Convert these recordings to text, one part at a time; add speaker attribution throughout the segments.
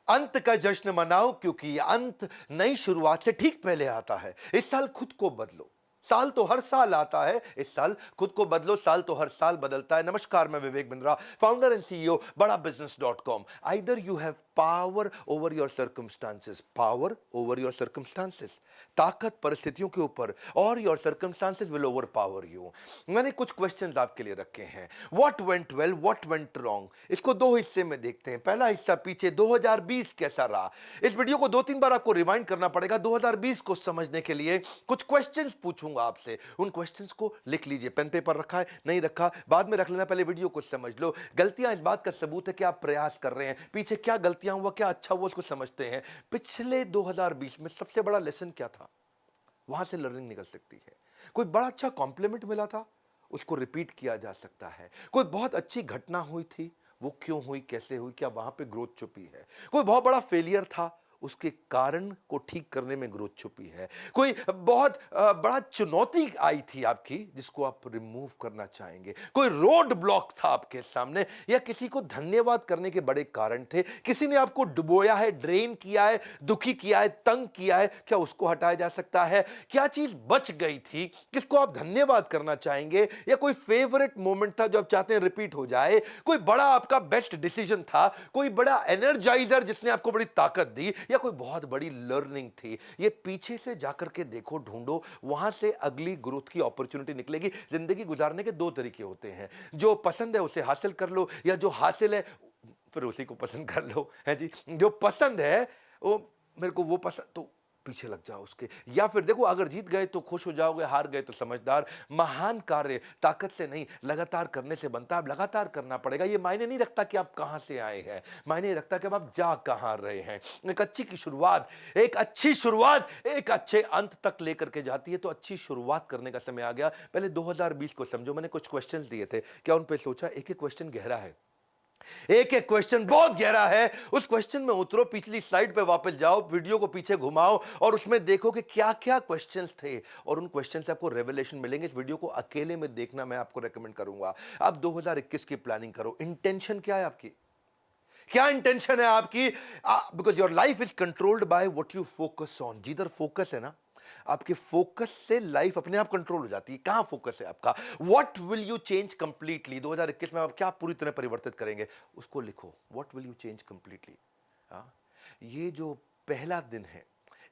Speaker 1: अंत का जश्न मनाओ क्योंकि ये अंत नई शुरुआत से ठीक पहले आता है। इस साल खुद को बदलो। साल तो हर साल आता है, इस साल खुद को बदलो। साल तो हर साल बदलता है। नमस्कार, मैं Vivek Bindra, founder and CEO Bada business dot com. Either you have power over your circumstances, power over your circumstances, ताकत परिस्थितियों के ऊपर, और your circumstances will over power you. मैंने कुछ क्वेश्चंस आपके लिए रखे हैं। What went well, what went wrong, इसको दो हिस्से में देखते हैं। पहला हिस्सा पीछे 2020 कैसा रहा। इस वीडियो को 2-3 बार आपको रिवाइंड करना पड़ेगा 2020 को समझने के लिए। कुछ क्वेश्चंस पूछूंगा आपसे, उन क्वेश्चंस को लिख लीजिए। पेन पेपर रखा है, नहीं रखा बाद में रख लेना, पहले वीडियो को समझ लो। गलतियां इस बात का सबूत है कि आप प्रयास कर रहे हैं। पीछे क्या गलतियां हुआ, क्या अच्छा हुआ, उसको समझते हैं। पिछले 2020 में सबसे बड़ा लेसन क्या था, वहां से लर्निंग निकल सकती है। कोई बड़ा अच्छा कॉम्प्लीमेंट मिला था, उसको रिपीट किया जा सकता है। कोई बहुत अच्छी घटना हुई थी, वो क्यों हुई, कैसे हुई, क्या वहां पे ग्रोथ छुपी है। कोई बहुत बड़ा फेलियर था, उसके कारण को ठीक करने में ग्रोथ छुपी है। कोई बहुत बड़ा चुनौती आई थी आपकी, जिसको आप रिमूव करना चाहेंगे। कोई रोड ब्लॉक था आपके सामने, या किसी को धन्यवाद करने के बड़े कारण थे। किसी ने आपको डुबोया है, ड्रेन किया है, दुखी किया है, तंग किया है, क्या उसको हटाया जा सकता है। क्या चीज बच गई थी, किसको आप धन्यवाद करना चाहेंगे। या कोई फेवरेट मोमेंट था जो आप चाहते हैं रिपीट हो जाए। कोई बड़ा आपका बेस्ट डिसीजन था, कोई बड़ा एनर्जाइजर जिसने आपको बड़ी ताकत दी, या कोई बहुत बड़ी लर्निंग थी। ये पीछे से जाकर के देखो, ढूंढो, वहां से अगली ग्रोथ की अपॉर्चुनिटी निकलेगी। जिंदगी गुजारने के दो तरीके होते हैं, जो पसंद है उसे हासिल कर लो, या जो हासिल है फिर उसी को पसंद कर लो, है जी। जो पसंद है वो, मेरे को वो पसंद, तो पीछे लग जाओ उसके। या फिर देखो, अगर जीत गए तो खुश हो जाओगे, हार गए तो समझदार। महान कार्य ताकत से नहीं, लगातार करने से बनता है। अब लगातार करना पड़ेगा। ये मायने नहीं रखता कि आप कहां से आए हैं, मायने रखता कि अब आप जा कहां रहे हैं। एक अच्छी की शुरुआत, एक अच्छी शुरुआत एक अच्छे अंत तक लेकर के जाती है। तो अच्छी शुरुआत करने का समय आ गया। पहले 2020 को समझो। मैंने कुछ क्वेश्चंस दिए थे, क्या उन पे सोचा। एक एक क्वेश्चन गहरा है, एक एक क्वेश्चन बहुत गहरा है। उस क्वेश्चन में उतरो, पिछली स्लाइड पे वापस जाओ, वीडियो को पीछे घुमाओ, और उसमें देखो कि क्या क्या क्वेश्चंस थे, और उन क्वेश्चन से आपको रेवलेशन मिलेंगे। इस वीडियो को अकेले में देखना मैं आपको रेकमेंड करूंगा। अब 2021 की प्लानिंग करो। इंटेंशन क्या है आपकी, क्या इंटेंशन है आपकी। Because your life is controlled by what you focus on. जिधर फोकस है ना, आपके फोकस से लाइफ अपने आप कंट्रोल हो जाती है। कहां फोकस है आपका, what will you change completely. 2021 में आप क्या पूरी तरह परिवर्तित करेंगे, उसको लिखो। What will you change completely. ये जो पहला दिन है,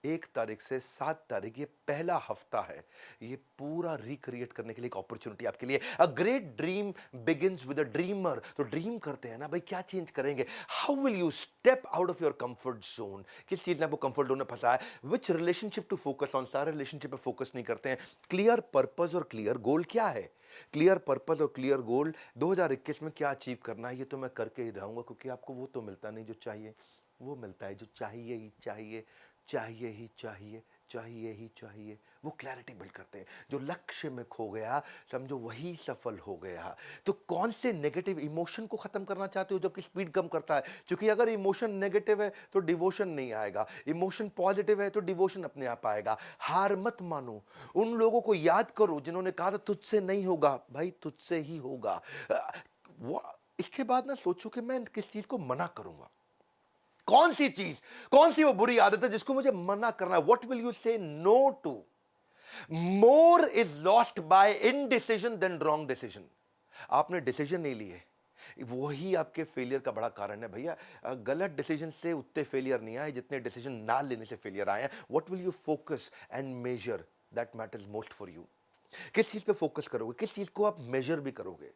Speaker 1: 1 तारीख से 7 तारीख, ये पहला हफ्ता है। ये पूरा रिक्रिएट करने के लिए एक अपॉर्चुनिटी आपके लिए। A great dream begins with a dreamer. तो ड्रीम करते हैं ना भाई, क्या चेंज करेंगे। How will you step out of your comfort zone. किस चीज ने आपको कंफर्ट जोन में फंसा है। विच रिलेशनशिप टू फोकस ऑन। सारे रिलेशनशिप पे फोकस नहीं करते हैं। क्लियर पर्पस और क्लियर गोल क्या है। क्लियर पर्पस और क्लियर गोल, 2021 में क्या अचीव करना है, ये तो मैं करके ही रहूंगा। क्योंकि आपको वो तो मिलता नहीं जो चाहिए, वो मिलता है जो चाहिए ही चाहिए, चाहिए ही चाहिए, चाहिए ही चाहिए। वो क्लैरिटी बिल्ड करते हैं। जो लक्ष्य में खो गया, समझो वही सफल हो गया। तो कौन से नेगेटिव इमोशन को खत्म करना चाहते हो, जबकि स्पीड कम करता है। क्योंकि अगर इमोशन नेगेटिव है तो डिवोशन नहीं आएगा, इमोशन पॉजिटिव है तो डिवोशन अपने आप आएगा। हार मत मानो। उन लोगों को याद करो जिन्होंने कहा था तुझसे नहीं होगा, भाई तुझसे ही होगा। इसके बाद ना सोचो कि मैं किस चीज को मना करूंगा। कौन सी चीज, कौन सी वो बुरी आदत है जिसको मुझे मना करना है। What will you say no to. More is lost by indecision than wrong decision. आपने डिसीजन नहीं लिए, वही आपके फेलियर का बड़ा कारण है भैया। गलत डिसीजन से उतने फेलियर नहीं आए जितने डिसीजन ना लेने से फेलियर आए हैं। What will you focus and measure, that matters most for you. किस चीज पे फोकस करोगे, किस चीज को आप मेजर भी करोगे।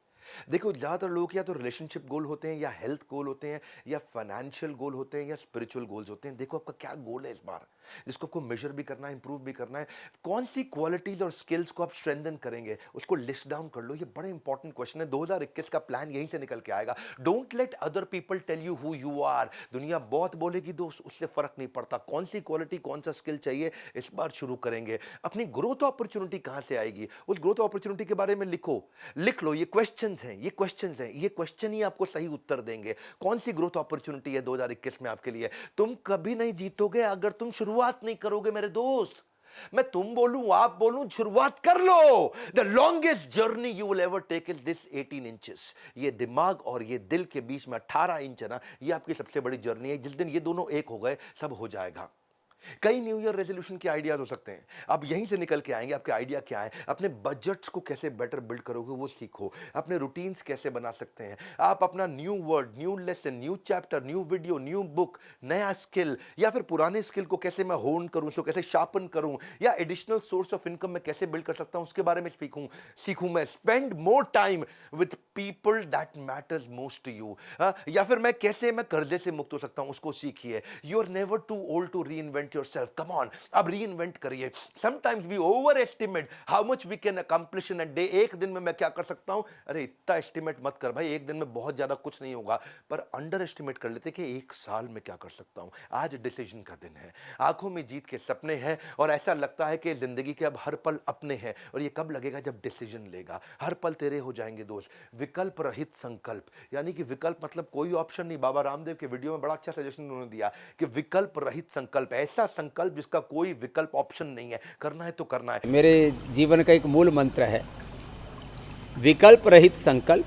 Speaker 1: देखो, ज्यादातर लोग या तो रिलेशनशिप गोल होते हैं, या हेल्थ गोल होते हैं, या फाइनेंशियल गोल होते हैं, या स्पिरिचुअल गोल्स होते हैं। देखो आपका क्या गोल है इस बार, जिसको आपको मेजर भी करना है, इंप्रूव भी करना है। कौन सी क्वालिटीज और स्किल्स को आप स्ट्रेंथन करेंगे, उसको लिस्ट डाउन कर लो। ये बड़े इंपॉर्टेंट क्वेश्चन है। 2021 का प्लान यहीं से निकल के आएगा। Don't let other people tell you who you are. दुनिया बहुत बोलेगी दोस्त, उससे फर्क नहीं पड़ता। कौन सी क्वालिटी, कौन सा स्किल चाहिए, इस बार शुरू करेंगे। अपनी ग्रोथ अपॉर्चुनिटी कहां से आएगी, उस ग्रोथ अपॉर्चुनिटी के बारे में लिखो, लिख लो। ये क्वेश्चंस हैं, ये क्वेश्चंस हैं, ये क्वेश्चन ही आपको सही उत्तर देंगे। कौन सी ग्रोथ अपॉर्चुनिटी है 2021 में आपके लिए। तुम कभी नहीं जीतोगे अगर तुम शुरुआत नहीं करोगे मेरे दोस्त। मैं तुम बोलूं आप बोलूं, शुरुआत कर लो। The longest journey you will ever take is this 18 inches. ये दिमाग और ये दिल के बीच में 18 इंच है ना, ये आपकी सबसे बड़ी जर्नी है। जिस दिन ये दोनों एक हो गए, सब हो जाएगा। कई न्यू ईयर रेजोल्यूशन के आइडियाज हो सकते हैं, आप यहीं से निकल के आएंगे। आपके आइडिया क्या है? अपने बजट्स को कैसे बेटर बिल्ड करोगे वो सीखो। अपने रूटीन्स कैसे बना सकते हैं आप? अपना new word, new lesson, new chapter, new video, new book, नया स्किल, या फिर पुराने स्किल को कैसे मैं होन करूं, उसको कैसे शार्पन करूं, या एडिशनल सोर्स ऑफ इनकम में कैसे बिल्ड कर सकता हूं, उसके बारे में सीखूं मैं। Spend more time with people that matters most to you. या फिर मैं कर्जे से मुक्त हो सकता हूं, उसको सीखिए। You are never too old to reinvent yourself. Come on, अब रीइन्वेंट करिए। Sometimes we overestimate how much we can accomplish in a day. एक दिन में मैं क्या कर सकता हूं? अरे इतना एस्टिमेट मत कर भाई, एक दिन में बहुत ज्यादा कुछ नहीं होगा, पर अंडर एस्टिमेट कर लेते कि एक साल में क्या कर सकता हूं। आज डिसीजन का दिन है, आंखों में जीत के सपने हैं, और ऐसा लगता है कि जिंदगी के अब हर पल अपने हैं। और ये कब लगेगा? जब डिसीजन लेगा। हर पल तेरे हो जाएंगे दोस्त। विकल्प रहित संकल्प, यानी कि विकल्प मतलब कोई ऑप्शन नहीं। बाबा रामदेव के वीडियो में बड़ा अच्छा सजेशन उन्होंने दिया कि विकल्प रहित संकल्प, ऐसा संकल्प जिसका कोई विकल्प ऑप्शन नहीं है। करना है तो करना है।
Speaker 2: मेरे जीवन का एक मूल मंत्र है, विकल्प रहित संकल्प,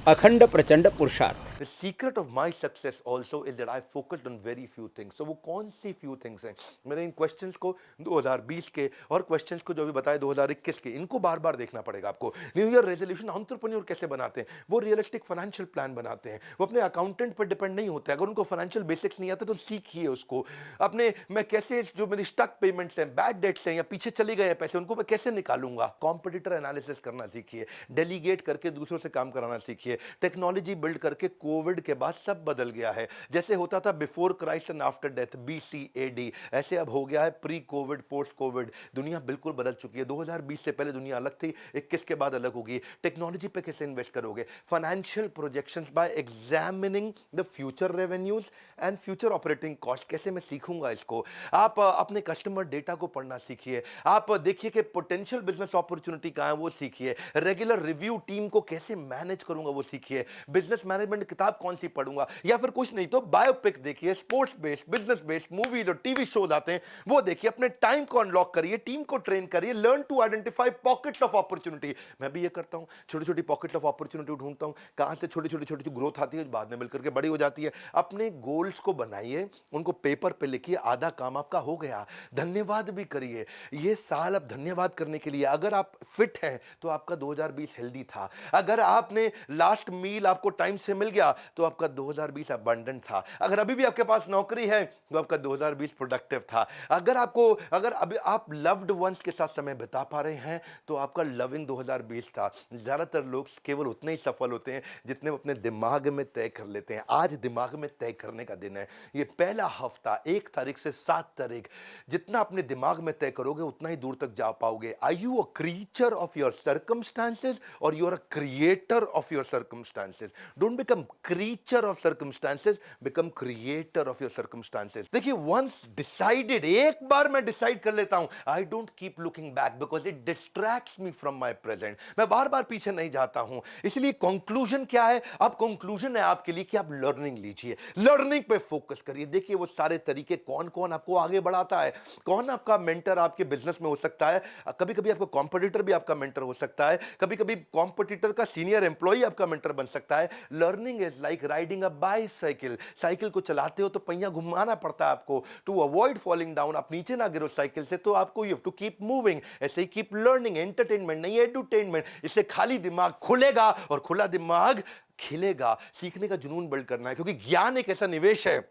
Speaker 2: अखंड प्रचंड पुरुषार्थ।
Speaker 1: The secret of my success also is that I focused on very few things. So वो कौन सी few things हैं? मैंने इन क्वेश्चंस को 2020 के और क्वेश्चंस को जो भी बताए 2021 के, इनको बार बार देखना पड़ेगा आपको। न्यू ईयर रेजोल्यूशन एंटरप्रेन्योर कैसे बनाते हैं? वो रियलिस्टिक फाइनेंशियल प्लान बनाते हैं। वो अपने अकाउंटेंट पर डिपेंड नहीं होते। अगर उनको फाइनेंशियल बेसिक्स नहीं आते तो सीखिए उसको। अपने मैं कैसे, जो मेरी स्टक पेमेंट्स हैं, बैड डेट्स हैं, या पीछे चले गए पैसे, उनको मैं कैसे निकालूंगा। कॉम्पिटिटर एनालिसिस करना सीखिए। डेलीगेट करके दूसरों से काम कराना सीखिए। टेक्नोलॉजी बिल्ड करके कोविड के बाद सब बदल गया है। जैसे होता था before Christ and after death, BC-AD, ऐसे अब हो गया है प्री कोविड, पोस्ट कोविड। दुनिया बिल्कुल बदल चुकी है। 2020 से पहले दुनिया अलग थी, 21 के बाद अलग होगी। टेक्नोलॉजी पे कैसे इन्वेस्ट करोगे? Financial projections bye examining the future revenues and future operating cost. कैसे मैं सीखूंगा इसको? आप अपने कस्टमर डेटा को पढ़ना सीखिए। आप देखिए कि पोटेंशियल बिजनेस अपॉर्चुनिटी कहां है, वो सीखिए। रेगुलर रिव्यू टीम को कैसे मैनेज करूंगा, वो सीखिए। बिजनेस मैनेजमेंट किताब कौन सी पढ़ूंगा, या फिर कुछ नहीं तो बायोपिक देखिए। Sports based, business based movies और टीवी शोज आते हैं, वो देखिए। अपने टाइम को अनलॉक करिए, टीम को ट्रेन करिए। Learn to identify pockets of opportunity. मैं भी ये करता हूं, छोटी छोटी पॉकेट्स ऑफ अपॉर्चुनिटी ढूंढता हूं, कहां से छोटी छोटी छोटी ग्रोथ आती है, बाद में मिलकर के बड़ी हो जाती है। अपने गोल्स को बनाइए, उनको पेपर पे लिखिए। आधा काम आपका हो गया। धन्यवाद भी करिए। ये साल अब धन्यवाद करने के लिए। अगर आप फिट हैं तो आपका 2020 हेल्दी था। अगर आपने लास्ट मील आपको टाइम से मिल गया तो आपका 2020 अबंडेंट था। अगर अभी भी आपके पास नौकरी है तो आपका 2020 प्रोडक्टिव था। अगर अभी आप लव्ड वंस के साथ समय बिता पा रहे हैं तो आपका लविंग 2020 था। ज्यादातर लोग केवल उतने ही सफल होते हैं जितने वो अपने दिमाग में तय कर लेते हैं। आज दिमाग में तय करने का दिन है। ये पहला हफ्ता 1 तारीख से 7 तारीख, जितना अपने दिमाग में तय करोगे उतना ही दूर तक जा पाओगे। Are you a creature of your circumstances और you are a creator of your circumstances? Don't become creature of circumstances, become creator of your circumstances. देखिए, वंस डिसाइडेड, एक बार मैं डिसाइड कर लेता हूं, I don't keep looking back because it distracts me from my present. मैं बार बार पीछे नहीं जाता हूं। इसलिए कंक्लूजन क्या है? अब कंक्लूजन है आपके लिए कि आप लर्निंग लीजिए, लर्निंग पे फोकस करिए। देखिए वो सारे तरीके, कौन कौन आपको आगे बढ़ाता है, कौन आपका मेंटर आपके बिजनेस में हो सकता है। कभी कभी आपका कॉम्पिटिटर भी आपका मेंटर हो सकता है, कभी कभी कॉम्पिटिटर का सीनियर एम्प्लॉय आपका मेंटर बन सकता है। Learning is like riding a bicycle. Cycle को चलाते हो तो पहिया घुमाना पड़ता है आपको, टू अवॉइड फॉलिंग डाउन। आप नीचे ना गिरो साइकिल से, तो आपको you have to keep moving. ऐसे ही कीप लर्निंग। एंटरटेनमेंट नहीं, एडुटेनमेंट। इससे खाली दिमाग खुलेगा और खुला दिमाग खिलेगा। सीखने का जुनून बिल्ड करना है, क्योंकि ज्ञान एक ऐसा निवेश है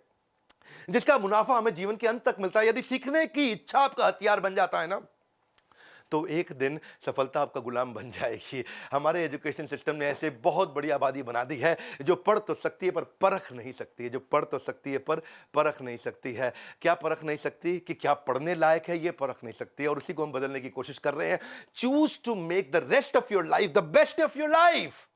Speaker 1: जिसका मुनाफा हमें जीवन के अंत तक मिलता है। यदि सीखने की इच्छा आपका हथियार बन जाता है ना, तो एक दिन सफलता आपका गुलाम बन जाएगी। हमारे एजुकेशन सिस्टम ने ऐसे बहुत बड़ी आबादी बना दी है जो पढ़ तो सकती है पर परख नहीं सकती है, जो पढ़ तो सकती है पर परख नहीं सकती है। क्या परख नहीं सकती? कि क्या पढ़ने लायक है, ये परख नहीं सकती है। और उसी को हम बदलने की कोशिश कर रहे हैं। Choose to make the rest of your life the best of your life.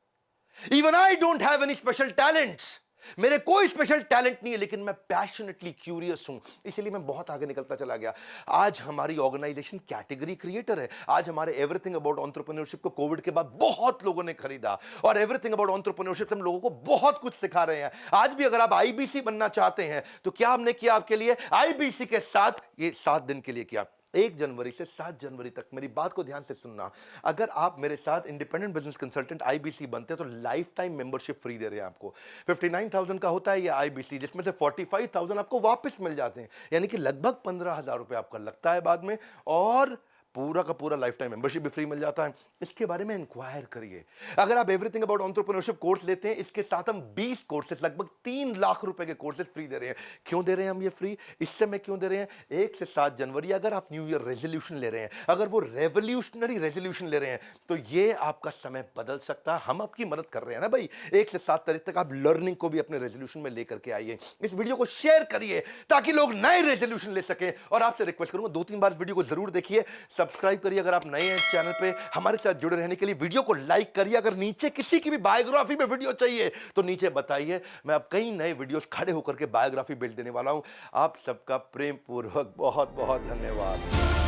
Speaker 1: Even I don't have any special talents. मेरे कोई स्पेशल टैलेंट नहीं है, लेकिन मैं पैशनेटली क्यूरियस हूं, इसलिए मैं बहुत आगे निकलता चला गया। आज हमारी ऑर्गेनाइजेशन कैटेगरी क्रिएटर है। आज हमारे एवरीथिंग अबाउट एंटरप्रेन्योरशिप को कोविड के बाद बहुत लोगों ने खरीदा, और एवरीथिंग अबाउट एंटरप्रेन्योरशिप हम लोगों को बहुत कुछ सिखा रहे हैं। आज भी अगर आप आईबीसी बनना चाहते हैं तो क्या हमने किया आपके लिए? आईबीसी के साथ ये 7 दिन के लिए किया। 1 जनवरी से 7 जनवरी तक मेरी बात को ध्यान से सुनना, अगर आप मेरे साथ इंडिपेंडेंट बिजनेस कंसल्टेंट आईबीसी बनते हैं तो लाइफ टाइम मेंबरशिप फ्री दे रहे हैं आपको। 59,000 का होता है ये आईबीसी, जिसमें से 45,000 आपको वापस मिल जाते हैं, यानी कि लगभग 15,000 रुपए आपका लगता है बाद में, और पूरा का पूरा लाइफ टाइम मेंबरशिप भी फ्री मिल जाता है। इसके बारे में इंक्वायर करिए। अगर आप एवरीथिंग अबाउट एंटरप्रेन्योरशिप कोर्स लेते हैं, इसके साथ हम 20 कोर्सेज, लगभग 3 लाख रुपए के कोर्सेज फ्री दे रहे हैं। क्यों दे रहे हैं हम ये फ्री? इस समय क्यों दे रहे हैं? 1 से 7 जनवरी अगर आप न्यू ईयर रेजोल्यूशन ले रहे हैं, अगर वो रेवोल्यूशनरी रेजोल्यूशन ले रहे हैं, तो ये आपका समय बदल सकता है। हम आपकी मदद कर रहे हैं ना भाई। 1 से 7 तारीख तक आप लर्निंग को भी अपने रेजोल्यूशन में लेकर के आइए। इस वीडियो को शेयर करिए ताकि लोग नए रेजोल्यूशन ले सकें। और आपसे रिक्वेस्ट करूंगा 2-3 बार वीडियो को जरूर देखिए, सब्सक्राइब करिए अगर आप नए हैं इस चैनल पे। हमारे साथ जुड़े रहने के लिए वीडियो को लाइक करिए। अगर नीचे किसी की भी बायोग्राफी में वीडियो चाहिए तो नीचे बताइए, मैं अब कई नए वीडियोस खड़े होकर के बायोग्राफी भेज देने वाला हूं। आप सबका प्रेम पूर्वक बहुत बहुत धन्यवाद।